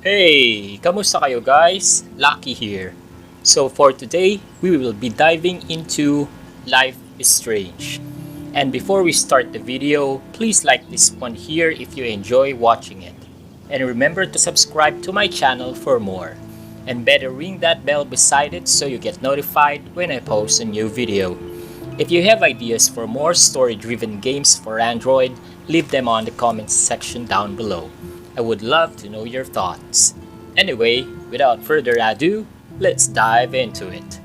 Hey, kamusta kayo guys? Lucky here. So for today, we will be diving into Life is Strange. And before we start the video, please like this one here if you enjoy watching it. And remember to subscribe to my channel for more. And better ring that bell beside it so you get notified when I post a new video. If you have ideas for more story-driven games for Android, leave them on the comments section down below. I would love to know your thoughts. Anyway, without further ado, let's dive into it.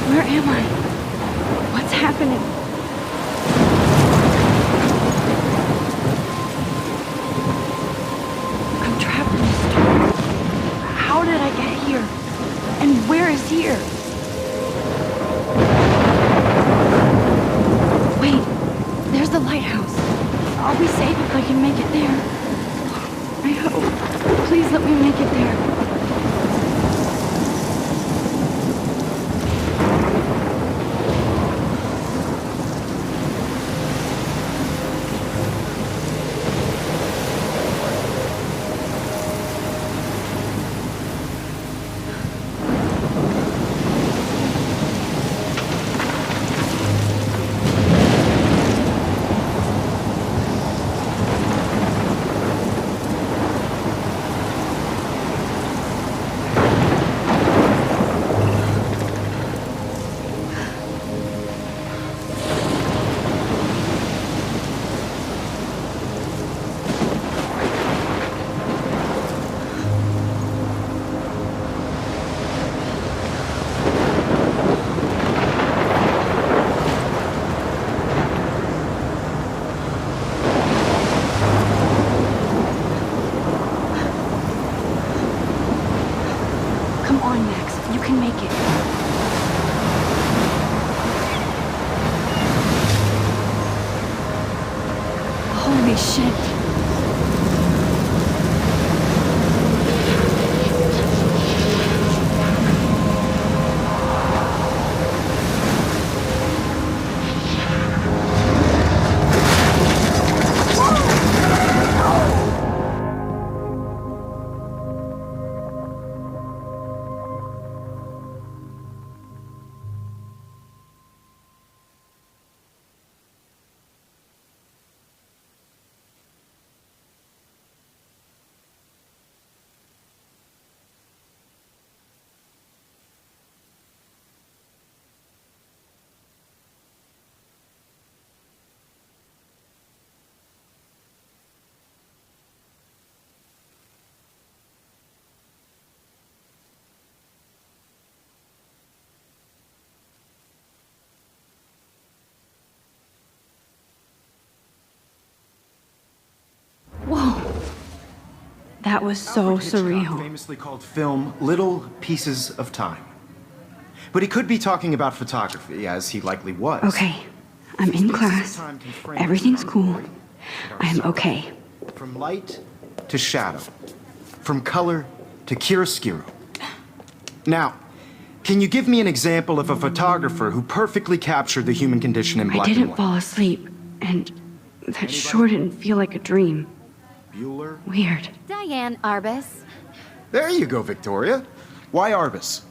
Where am I? What's happening? I'm trapped in this storm. How did I get here? And where is here? Wait, there's the lighthouse. I'll be safe if I can make it there. I hope. Please let me make it there. Come on, Max. You can make it. Holy shit. Whoa. That was so surreal. Famously called film Little Pieces of Time. But he could be talking about photography, as he likely was. Okay, I'm in class. Everything's cool. I'm okay. From light to shadow. From color to chiaroscuro. Now, can you give me an example of a photographer who perfectly captured the human condition in black I and didn't white? fall asleep, and that sure didn't feel like a dream. Bueller? Weird. Diane Arbus. There you go, Victoria. Why Arbus?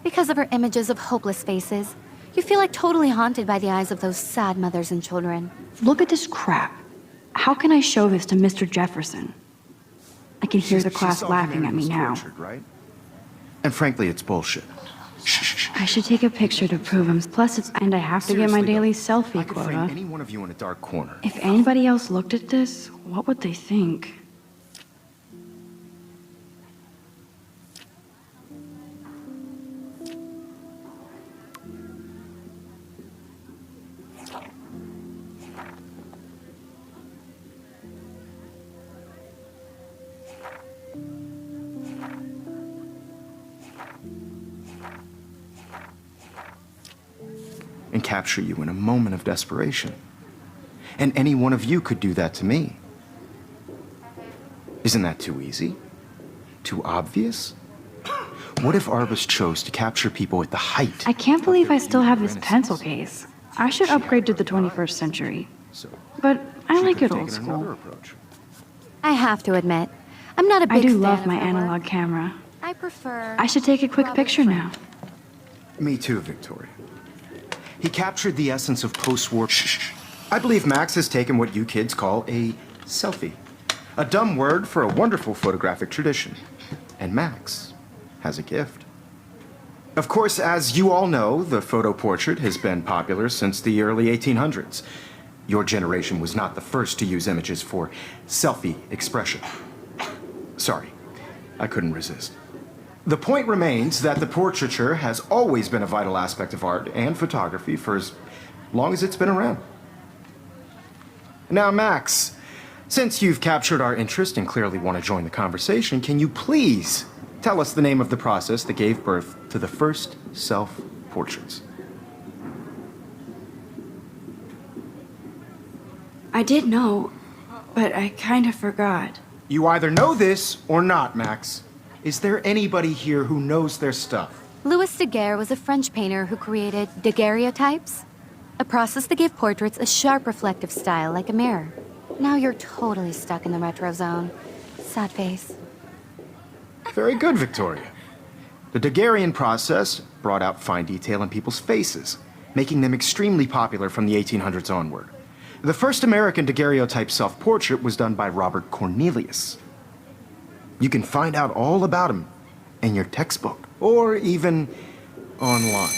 Because of her images of hopeless faces, you feel like totally haunted by the eyes of those sad mothers and children. Look at this crap. How can I show this to Mr. Jefferson? I can hear the She class saw laughing at me humanity was now. tortured, right? And frankly, it's bullshit. Shh. I should take a picture to prove him. Plus, and I have to get my Seriously, daily though, selfie I could frame quota. any one of you in a dark corner. If anybody else looked at this, what would they think? and capture you in a moment of desperation. And any one of you could do that to me. Isn't that too easy? Too obvious? What if Arbus chose to capture people at the height? I can't believe I still have this innocence? pencil case. I should upgrade to the 21st century. So, But I she like could've it old taken another school. approach. I have to admit, I'm not a big I do fan love of my her work. analog camera. I prefer... I should take a quick Robert picture Frank. now. Me too, Victoria. He captured the essence of post-war... Shh. I believe Max has taken what you kids call a selfie. A dumb word for a wonderful photographic tradition. And Max has a gift. Of course, as you all know, the photo portrait has been popular since the early 1800s. Your generation was not the first to use images for selfie expression. Sorry, I couldn't resist. The point remains that the portraiture has always been a vital aspect of art and photography for as long as it's been around. Now, Max, since you've captured our interest and clearly want to join the conversation, can you please tell us the name of the process that gave birth to the first self-portraits? I did know, but I kind of forgot. You either know this or not, Max. Is there anybody here who knows their stuff? Louis Daguerre was a French painter who created daguerreotypes, a process that gave portraits a sharp reflective style like a mirror. Now you're totally stuck in the retro zone. Sad face. Very good, Victoria. The Daguerrean process brought out fine detail in people's faces, making them extremely popular from the 1800s onward. The first American daguerreotype self-portrait was done by Robert Cornelius. You can find out all about him in your textbook, or even online.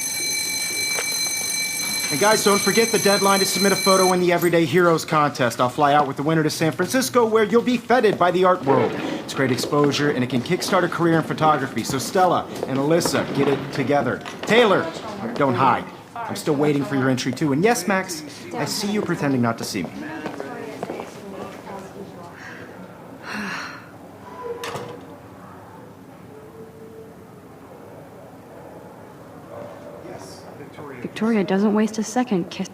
And guys, don't forget the deadline to submit a photo in the Everyday Heroes contest. I'll fly out with the winner to San Francisco, where you'll be feted by the art world. It's great exposure, and it can kickstart a career in photography. So Stella and Alyssa, get it together. Taylor, don't hide. I'm still waiting for your entry too. And yes, Max, I see you pretending not to see me. Victoria doesn't waste a second kiss.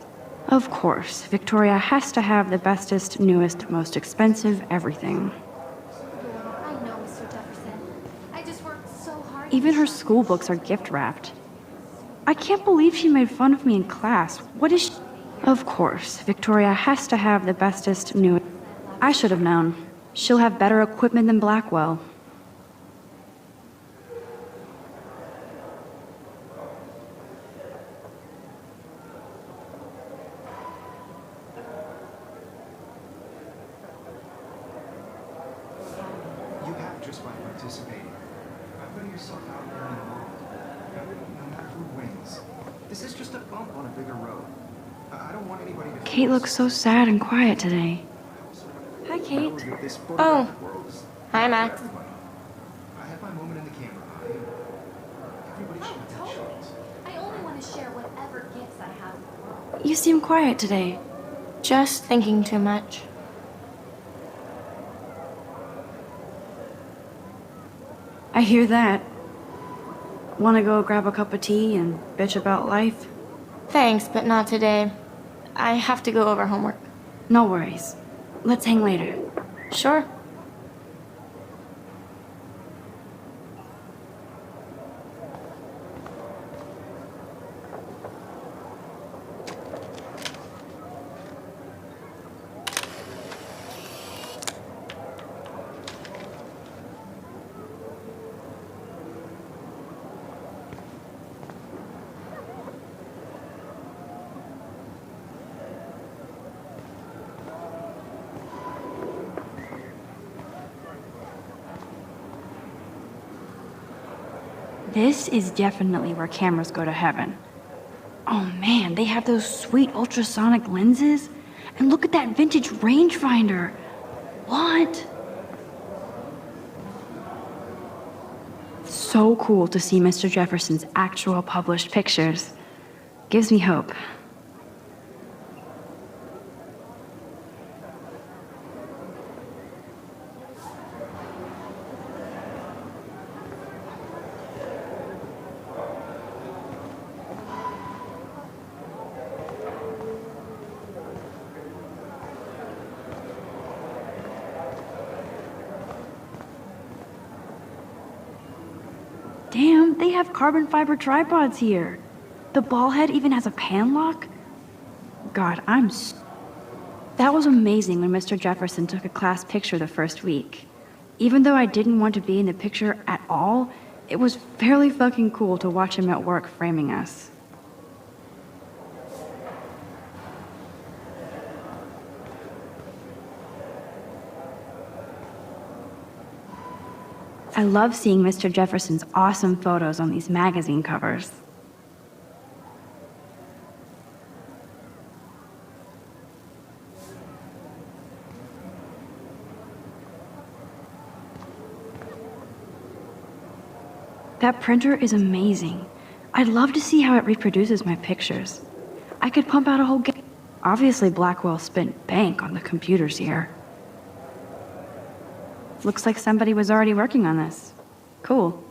Of course, Victoria has to have the bestest, newest, most expensive everything. I know, Mr. Jefferson. I just worked so hard. Even her school books are gift wrapped. I can't believe she made fun of me in class. What is she? Of course, Victoria has to have the bestest, newest. I should have known. She'll have better equipment than Blackwell. You have just by participating. By putting yourself out there in the world. No matter who wins. This is just a bump on a bigger road. I don't want anybody to... Kate looks so sad and quiet today. Hi, Kate. This Oh. photographic world is Hi, Max. everybody. I have my moment in the camera eye. Everybody should have that shot. I only want to share whatever gifts I have with the world. You seem quiet today. Just thinking too much. I hear that. Want to go grab a cup of tea and bitch about life? Thanks, but not today. I have to go over homework. No worries. Let's hang later. Sure. This is definitely where cameras go to heaven. Oh man, they have those sweet ultrasonic lenses. And look at that vintage rangefinder. What? So cool to see Mr. Jefferson's actual published pictures. Gives me hope. Damn, they have carbon fiber tripods here. The ball head even has a pan lock. God, That was amazing when Mr. Jefferson took a class picture the first week. Even though I didn't want to be in the picture at all, it was fairly fucking cool to watch him at work framing us. I love seeing Mr. Jefferson's awesome photos on these magazine covers. That printer is amazing. I'd love to see how it reproduces my pictures. I could pump out a whole game. Obviously, Blackwell spent bank on the computers here. Looks like somebody was already working on this. Cool.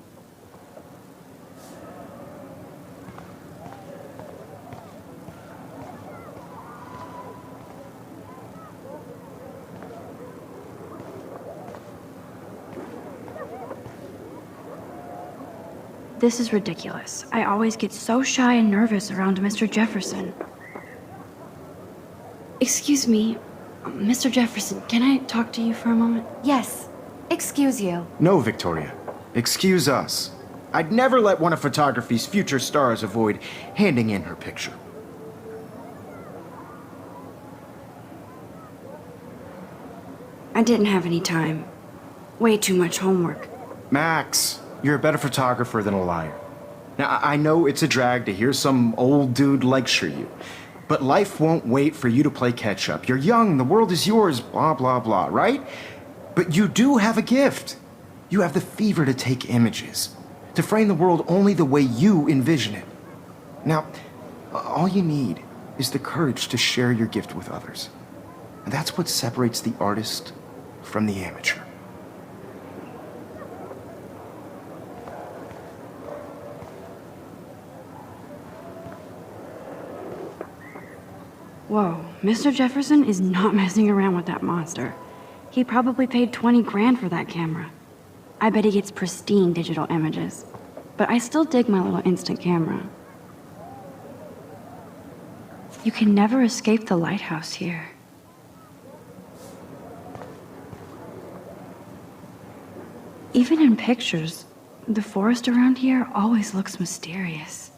This is ridiculous. I always get so shy and nervous around Mr. Jefferson. Excuse me, Mr. Jefferson, can I talk to you for a moment? Yes. Excuse you. No, Victoria. Excuse us. I'd never let one of photography's future stars avoid handing in her picture. I didn't have any time. Way too much homework. Max, you're a better photographer than a liar. Now, I know it's a drag to hear some old dude lecture you, but life won't wait for you to play catch-up. You're young, the world is yours, blah, blah, blah, right? But you do have a gift. You have the fever to take images, to frame the world only the way you envision it. Now, all you need is the courage to share your gift with others. And that's what separates the artist from the amateur. Whoa, Mr. Jefferson is not messing around with that monster. He probably paid 20 grand for that camera. I bet he gets pristine digital images. But I still dig my little instant camera. You can never escape the lighthouse here. Even in pictures, the forest around here always looks mysterious.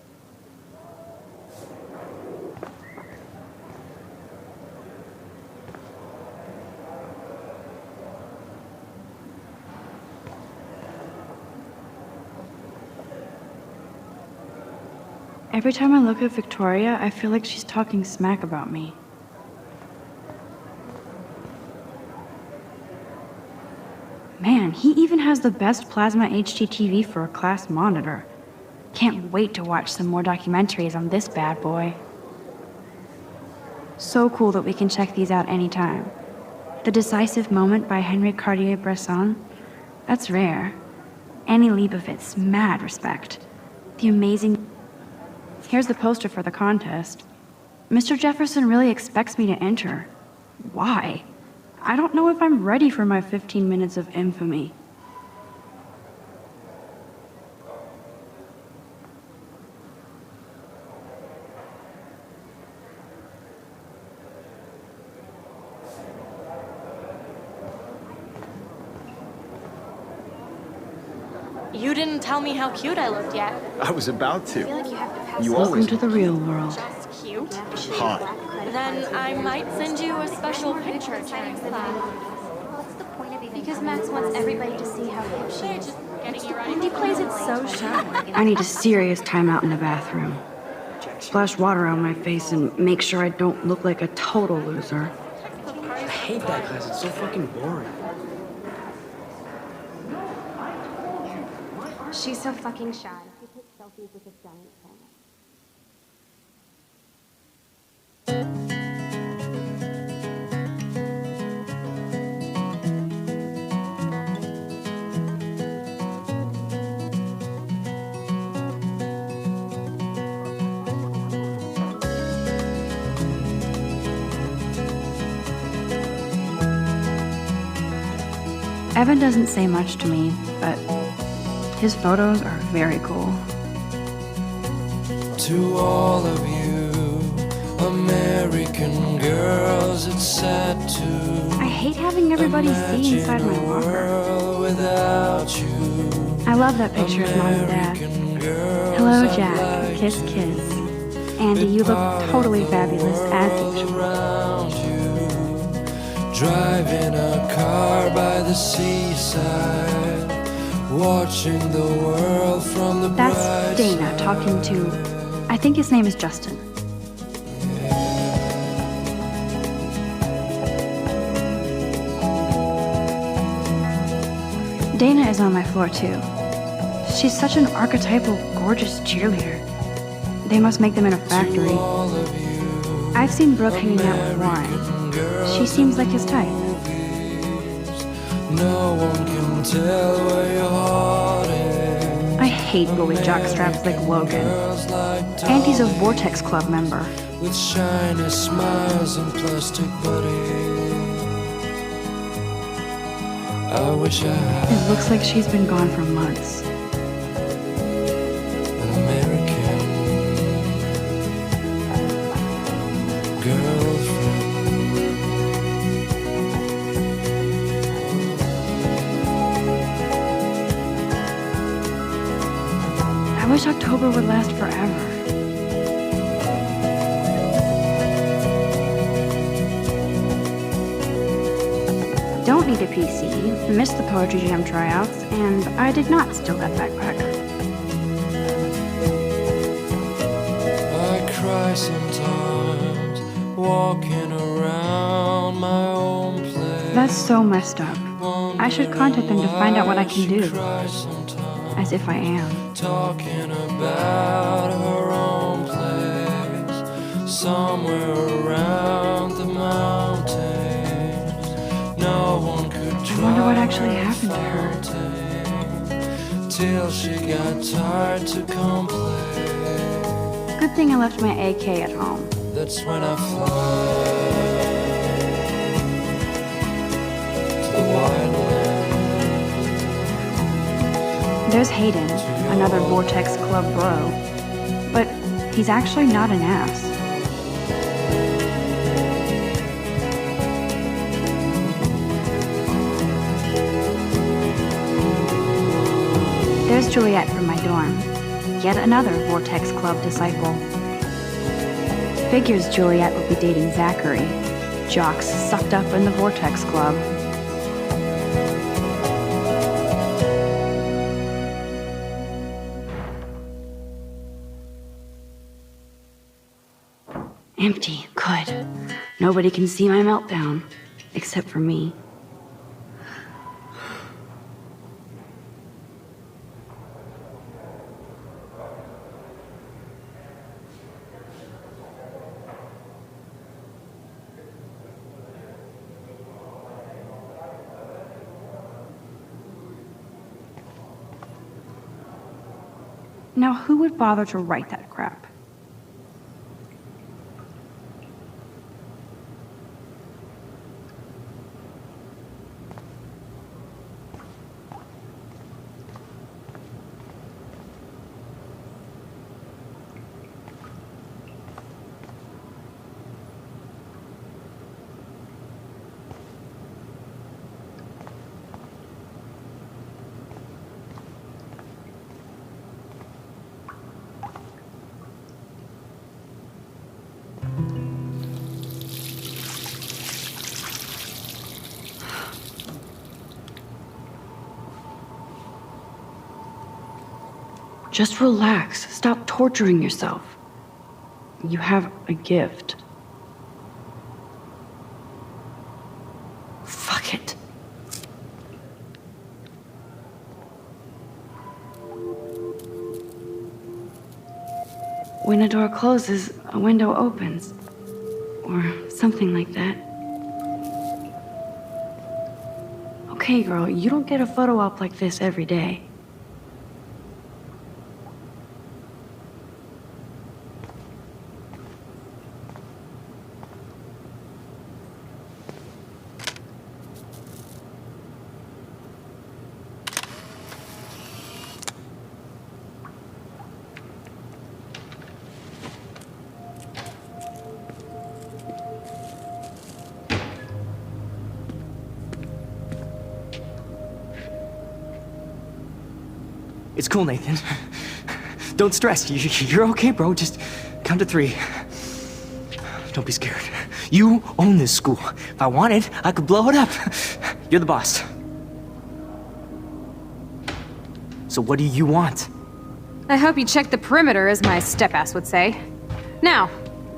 Every time I look at Victoria, I feel like she's talking smack about me. Man, he even has the best plasma HDTV for a class monitor. Can't wait to watch some more documentaries on this bad boy. So cool that we can check these out anytime. The Decisive Moment by Henry Cartier-Bresson, that's rare. Annie Leibovitz, mad respect. The amazing... Here's the poster for the contest. Mr. Jefferson really expects me to enter. Why? I don't know if I'm ready for my 15 minutes of infamy. You didn't tell me how cute I looked yet. I was about to. You Welcome always to the real world. Just cute? hot. Then I might send you a special picture during class. Because Max wants everybody to see how hip she is. Just getting you ready. And he plays it so shy. I need a serious timeout in the bathroom. Splash water on my face and make sure I don't look like a total loser. I hate that class. It's so fucking boring. She's so fucking shy. She takes selfies with a giant camera. Evan doesn't say much to me, but His photos are very cool. To all of you American girls, it's sad to I hate having everybody see inside my locker. world without you. I love that picture of Mom and Dad. Hello, Jack. Kiss, kiss. Andy, you look totally fabulous as usual. Around you, driving a car by the seaside, watching the world from the bright That's Dana talking to, I think his name is Justin. Dana is on my floor too. She's such an archetypal, gorgeous cheerleader. They must make them in a factory. I've seen Brooke hanging out with Warren. She seems like his type. No one can tell where your heart is. I hate bully jockstraps like Logan. Girls like And he's a Vortex Club member. with shiny smiles and plastic bodies. I wish I had It looks like she's been gone for months. an American girlfriend. I wish October would last forever. Don't need a PC, missed the Poetry Jam tryouts, and I did not steal that backpack. I cry sometimes walking around my own place. That's so messed up. I should contact them to find out what I can do. Cry sometimes, As if I am. talking about her own place, somewhere around the mountains. No one could I wonder what actually happened to her. Till she got tired to complain. Good thing I left my AK at home. That's when I fly to the wildland. There's Hayden, another Vortex Club bro. But he's actually not an ass. There's Juliet from my dorm. Yet another Vortex Club disciple. Figures Juliet would be dating Zachary. Jocks sucked up in the Vortex Club. Empty. Good. Nobody can see my meltdown. Except for me. Now, who would bother to write that crap? Just relax. Stop torturing yourself. You have a gift. Fuck it. When a door closes, a window opens. Or something like that. Okay, girl, you don't get a photo op like this every day. It's cool, Nathan. Don't stress. You're okay, bro. Just count to 3. Don't be scared. You own this school. If I wanted, I could blow it up. You're the boss. So what do you want? I hope you checked the perimeter, as my step-ass would say. Now,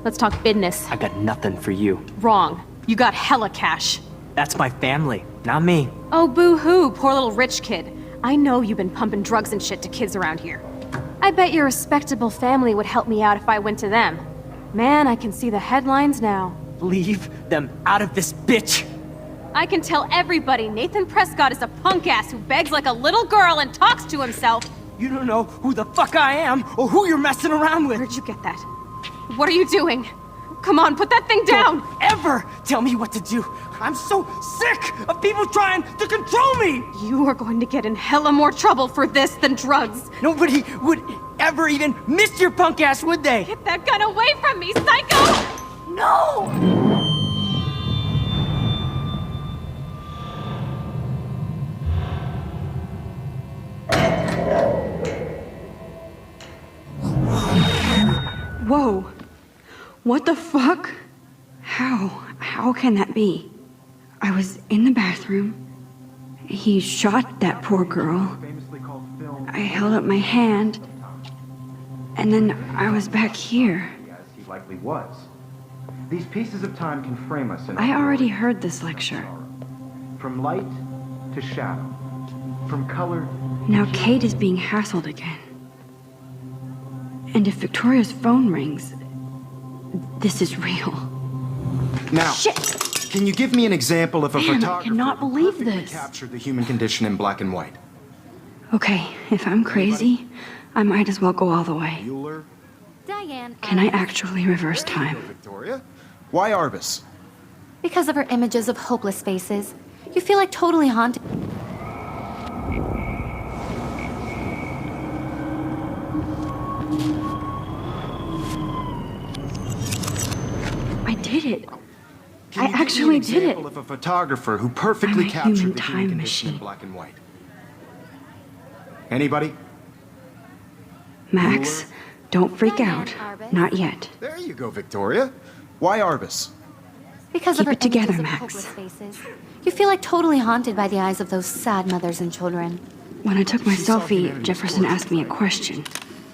let's talk business. I got nothing for you. Wrong. You got hella cash. That's my family, not me. Oh, boo-hoo, poor little rich kid. I know you've been pumping drugs and shit to kids around here. I bet your respectable family would help me out if I went to them. Man, I can see the headlines now. Leave them out of this bitch! I can tell everybody Nathan Prescott is a punk ass who begs like a little girl and talks to himself. You don't know who the fuck I am or who you're messing around with. Where'd you get that? What are you doing? Come on, put that thing down! Don't ever tell me what to do. I'm so sick of people trying to control me! You are going to get in hella more trouble for this than drugs. Nobody would ever even miss your punk ass, would they? Get that gun away from me, psycho! No! Whoa. What the fuck? How can that be? I was in the bathroom. He shot that poor girl. I held up my hand. And then I was back here. As he likely was. These pieces of time can frame us in... I already heard this lecture. From light to shadow. From color... Now Kate is being hassled again. And if Victoria's phone rings, this is real. Now, Shit! Can you give me an example of a Man, I photographer cannot who believe perfectly this. captured the human condition in black and white? Okay, if I'm crazy, I might as well go all the way. Bueller? Diane. Can I actually reverse time? Victoria? Why Arbus? Because of her images of hopeless faces, you feel like totally haunted. I did it. Can I you give me actually an did it. example of a photographer who perfectly I'm a captured human the time human condition in machine. black and white? Anybody? Max, don't freak Diane out. Arbus. Not yet. There you go, Victoria. Why Arbus? Because Keep of her it together, images of Max. hopeless faces, you feel like totally haunted by the eyes of those sad mothers and children. When I took my selfie, Jefferson asked me a question.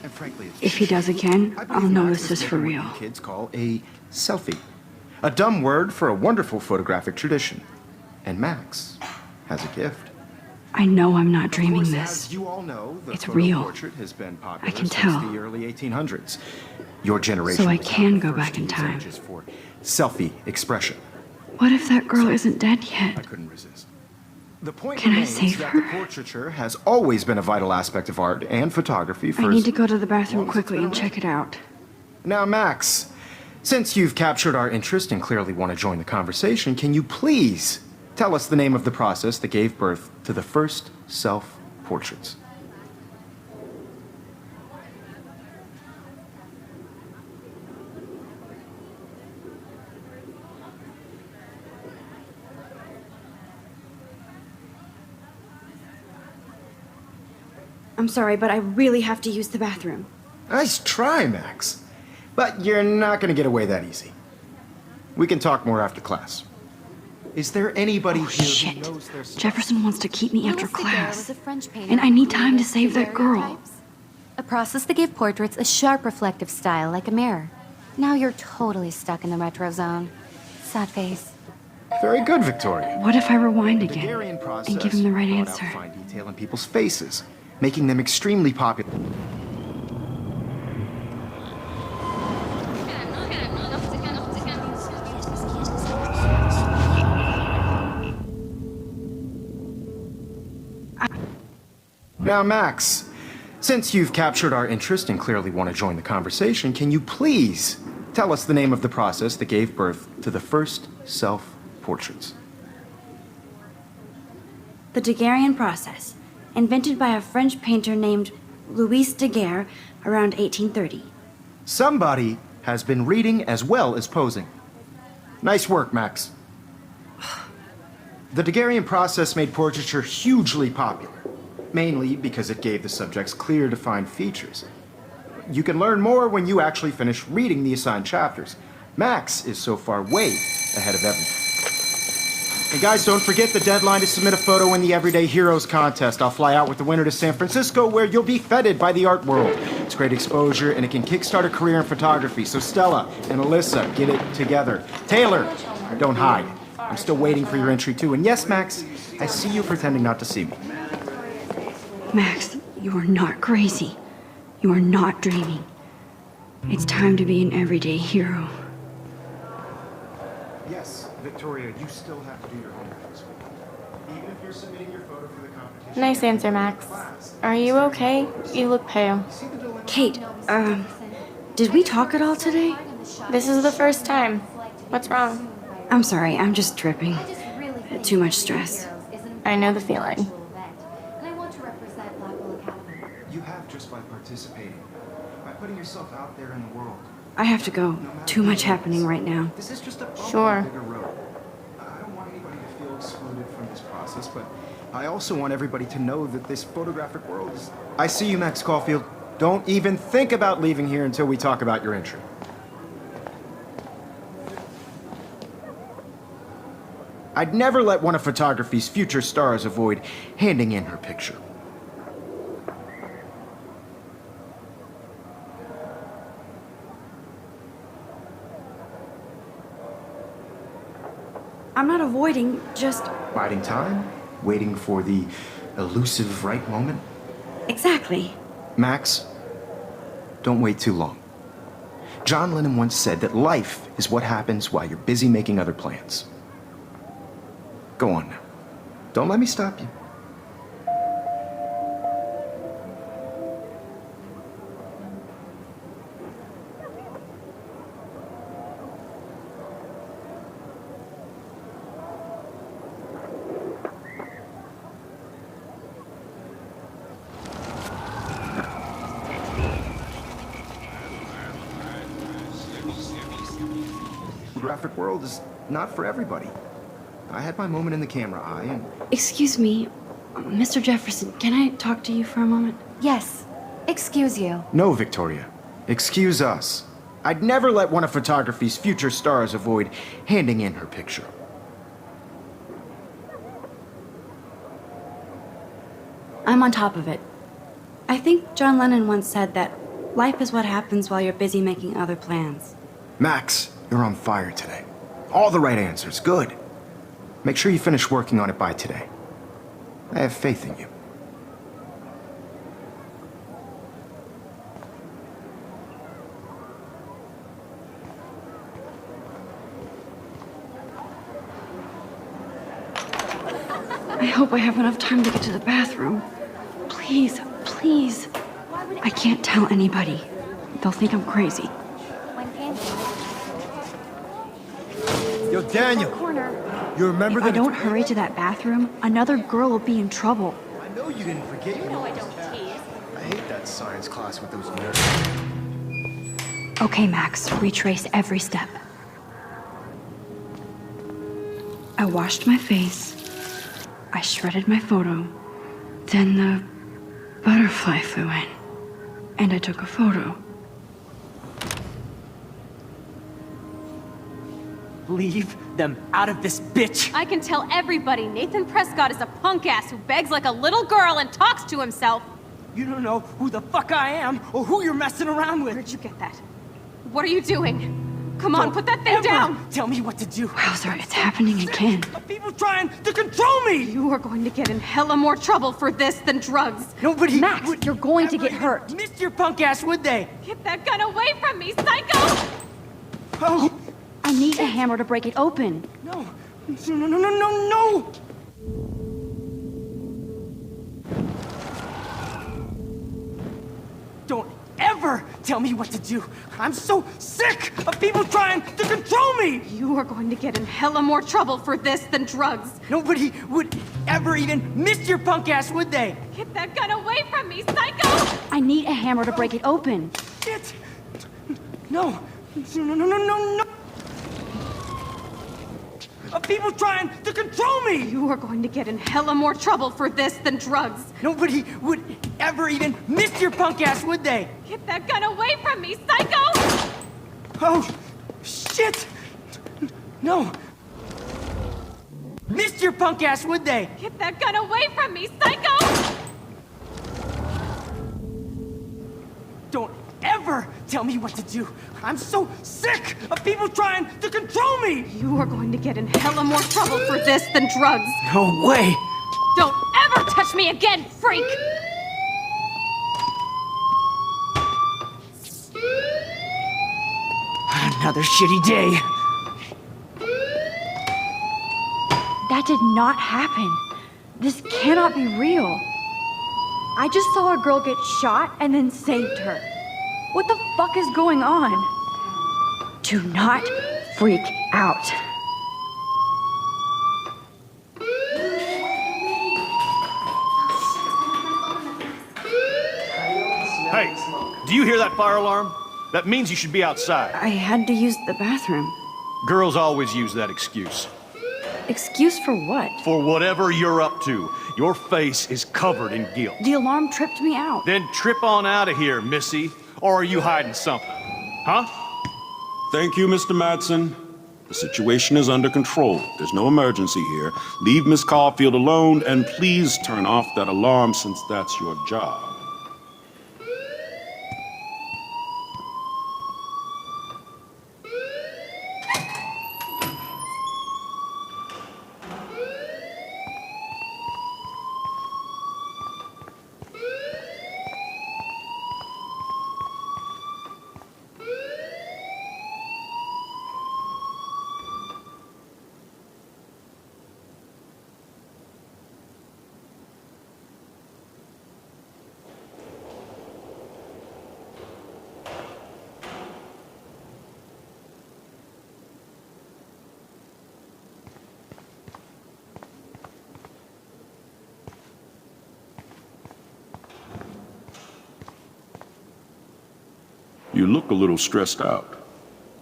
And frankly, it's If he does again, I I'll believe know Max this is is for making real. what you kids call a selfie. A dumb word for a wonderful photographic tradition. And Max has a gift. I know I'm not Of dreaming course, this. As you all know, the It's photo real. portrait has been popular I can since tell. the early 1800s. Your generation So I was can not the go first back to in use time. images for selfie expression. What if that girl isn't dead I yet? couldn't resist. The point Can I remains save that her? the portraiture has always been a vital aspect of art and photography for I as need to go to the bathroom long as quickly it's and been check it out. Now, Max, since you've captured our interest and clearly want to join the conversation, can you please tell us the name of the process that gave birth to the first self-portraits? I'm sorry, but I really have to use the bathroom. Nice try, Max. But you're not going to get away that easy. We can talk more after class. Is there anybody Oh, here shit. who knows their stuff? Jefferson wants to keep me after Louis Daguerre class. was a French painter And I who need time to created save that girl. daguerreotypes, a process that gave portraits a sharp reflective style like a mirror. Now you're totally stuck in the retro zone. Sad face. Very good, Victoria. What if I rewind The again Daguerrean process and give him the right brought answer? out fine detail in people's faces, making them extremely popular. Now, Max, since you've captured our interest and clearly want to join the conversation, can you please tell us the name of the process that gave birth to the first self-portraits? The Daguerrean process, invented by a French painter named Louis Daguerre around 1830. Somebody has been reading as well as posing. Nice work, Max. The Daguerrean process made portraiture hugely popular. mainly because it gave the subjects clear, defined features. You can learn more when you actually finish reading the assigned chapters. Max is so far way ahead of everything. And guys, don't forget the deadline to submit a photo in the Everyday Heroes contest. I'll fly out with the winner to San Francisco, where you'll be feted by the art world. It's great exposure, and it can kickstart a career in photography. So Stella and Alyssa, get it together. Taylor, don't hide. I'm still waiting for your entry too. And yes, Max, I see you pretending not to see me. Max, you are not crazy. You are not dreaming. It's time to be an everyday hero. Yes, Victoria, you still have to do your homework this week. Even if you're submitting your photo for the competition. Nice answer, Max. Are you okay? You look pale. Kate, did we talk at all today? This is the first time. What's wrong? I'm sorry, I'm just tripping. Too much stress. I know the feeling. You have just by participating, by putting yourself out there in the world. I have to go. Too much happening right now. This is just a bump Sure. on a bigger road. I don't want anybody to feel excluded from this process, but I also want everybody to know that this photographic world is... I see you, Max Caulfield. Don't even think about leaving here until we talk about your entry. I'd never let one of photography's future stars avoid handing in her picture. I'm not avoiding, just... Biding time, waiting for the elusive right moment. Exactly. Max, don't wait too long. John Lennon once said that life is what happens while you're busy making other plans. Go on now. Don't let me stop you. The graphic world is not for everybody. I had my moment in the camera eye and... Excuse me, Mr. Jefferson, can I talk to you for a moment? Yes. Excuse you. No, Victoria. Excuse us. I'd never let one of photography's future stars avoid handing in her picture. I'm on top of it. I think John Lennon once said that life is what happens while you're busy making other plans. Max, you're on fire today. All the right answers. Good. Make sure you finish working on it by today. I have faith in you. I hope I have enough time to get to the bathroom. Please, please. I can't tell anybody. They'll think I'm crazy. Yo, Daniel, you remember If that? I don't hurry to that bathroom, another girl will be in trouble. I know you didn't forget. You know I don't tease. I hate that science class with those nerds. Okay, Max, retrace every step. I washed my face. I shredded my photo. Then the butterfly flew in. And I took a photo. Leave them out of this bitch! I can tell everybody Nathan Prescott is a punk ass who begs like a little girl and talks to himself. You don't know who the fuck I am or who you're messing around with. Where'd you get that? What are you doing? Come on, put that thing Ever down! Tell me what to do. Wowzer, it's happening again. People trying to control me! You are going to get in hella more trouble for this than drugs. Nobody Max, would you're going to ever get even hurt. miss your punk ass, would they? Get that gun away from me, psycho! Oh, I need a hammer to break it open. no. No, no, no, no, no! Don't ever tell me what to do. I'm so sick of people trying to control me! You are going to get in hella more trouble for this than drugs. Nobody would ever even miss your punk ass, would they? Get that gun away from me, psycho! I need a hammer to break it open. Shit! No. No, no, no, no, no, no! of people trying to control me! You are going to get in hella more trouble for this than drugs. Nobody would ever even miss your punk ass, would they? Get that gun away from me, psycho! Oh, shit! No. Missed your punk ass, would they? Get that gun away from me, psycho! Don't ever tell me what to do. I'm so sick of people trying to control me! You are going to get in hella more trouble for this than drugs. No way! Don't ever touch me again, freak! Another shitty day. That did not happen. This cannot be real. I just saw a girl get shot and then saved her. What the fuck is going on? Do not freak out. Hey, do you hear that fire alarm? That means you should be outside. I had to use the bathroom. Girls always use that excuse. Excuse for what? For whatever you're up to, your face is covered in guilt. The alarm tripped me out. Then trip on out of here, Missy. Or are you hiding something? Huh? Thank you, Mr. Madsen. The situation is under control. There's no emergency here. Leave Miss Caulfield alone, and please turn off that alarm since that's your job. You look a little stressed out.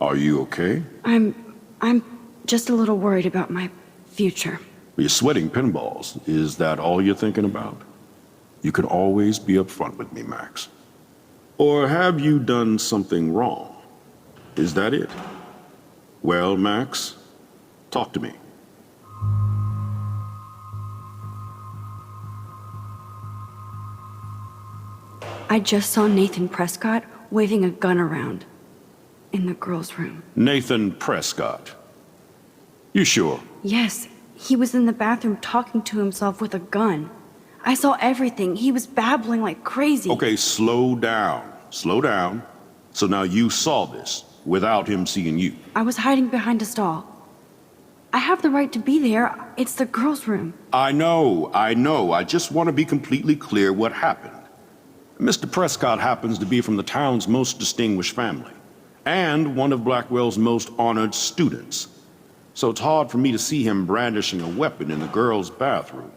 Are you okay? I'm just a little worried about my future. You're sweating pinballs. Is that all you're thinking about? You can always be upfront with me, Max. Or have you done something wrong? Is that it? Well, Max, talk to me. I just saw Nathan Prescott waving a gun around in the girls' room. Nathan Prescott. You sure? Yes, he was in the bathroom talking to himself with a gun. I saw everything. He was babbling like crazy. Okay, slow down. Slow down. So now you saw this without him seeing you. I was hiding behind a stall. I have the right to be there. It's the girls' room. I know. I just want to be completely clear what happened. Mr. Prescott happens to be from the town's most distinguished family, and one of Blackwell's most honored students. So it's hard for me to see him brandishing a weapon in the girls' bathroom.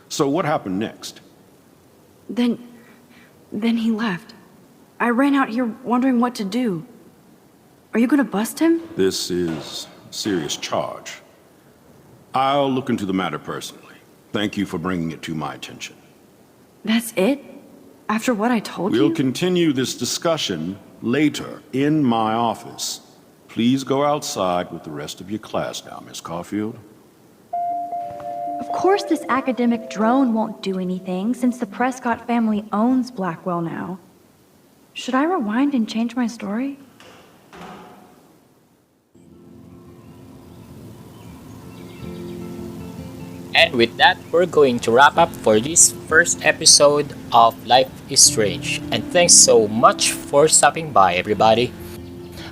So what happened next? Then he left. I ran out here wondering what to do. Are you gonna bust him? This is a serious charge. I'll look into the matter personally. Thank you for bringing it to my attention. That's it? After what I told you? We'll continue this discussion later in my office. Please go outside with the rest of your class now, Miss Caulfield. Of course this academic drone won't do anything since the Prescott family owns Blackwell now. Should I rewind and change my story? And with that, we're going to wrap up for this first episode of Life is Strange. And thanks so much for stopping by, everybody.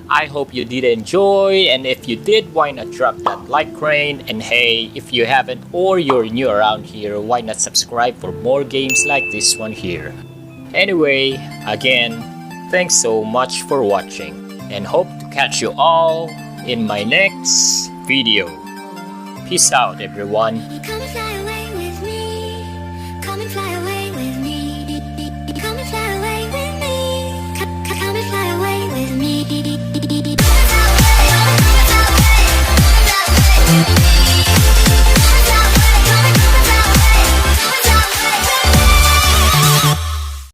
I hope you did enjoy, and if you did, why not drop that like rain, and hey, if you haven't or you're new around here, why not subscribe for more games like this one here. Anyway, again, thanks so much for watching, and hope to catch you all in my next video. Peace out, everyone. Come fly away.